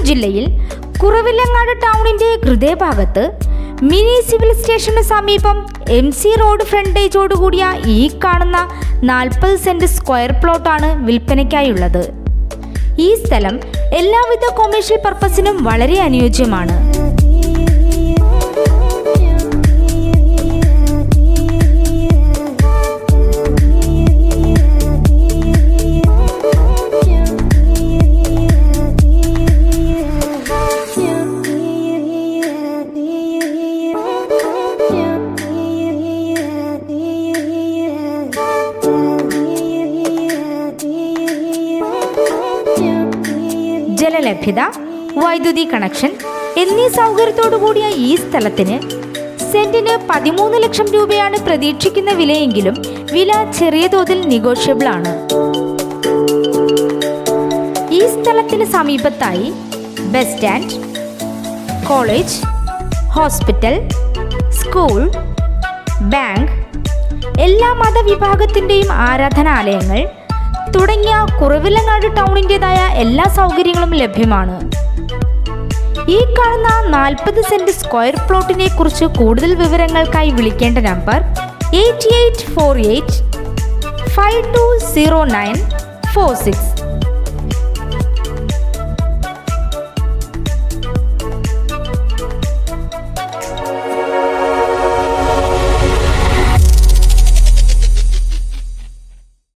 ജില്ലയിൽ കുറവിലങ്ങാട് ടൗണിന്റെ ഹൃദയഭാഗത്ത് mini civil സ്റ്റേഷന് സമീപം MC റോഡ് ഫ്രണ്ടേജോടുകൂടിയ ഈ കാണുന്ന 40 സെന്റ് സ്ക്വയർ പ്ലോട്ടാണ് വിൽപ്പനയ്ക്കായുള്ളത്. ഈ സ്ഥലം എല്ലാവിധ കൊമേഴ്ഷ്യൽ പർപ്പസിനും വളരെ അനുയോജ്യമാണ്. ജലലഭ്യത, വൈദ്യുതി കണക്ഷൻ എന്നീ സൗകര്യത്തോടു കൂടിയ ഈ സ്ഥലത്തിന് സെന്റിന് 13 ലക്ഷം രൂപയാണ് പ്രതീക്ഷിക്കുന്ന വിലയെങ്കിലും വില ചെറിയ തോതിൽ നെഗോഷ്യബിൾ ആണ്. ഈ സ്ഥലത്തിന് സമീപത്തായി bus stand, college, hospital, school, bank, എല്ലാ മതവിഭാഗത്തിൻ്റെയും ആരാധനാലയങ്ങൾ തുടങ്ങിയ കുറവിലങ്ങാട് ടൗണിൻ്റെതായ എല്ലാ സൗകര്യങ്ങളും ലഭ്യമാണ്. ഈ കാണുന്ന 40 സെന്റ് സ്ക്വയർ പ്ലോട്ടിനെ കുറിച്ച് കൂടുതൽ വിവരങ്ങൾക്കായി വിളിക്കേണ്ട നമ്പർ 8848 520946.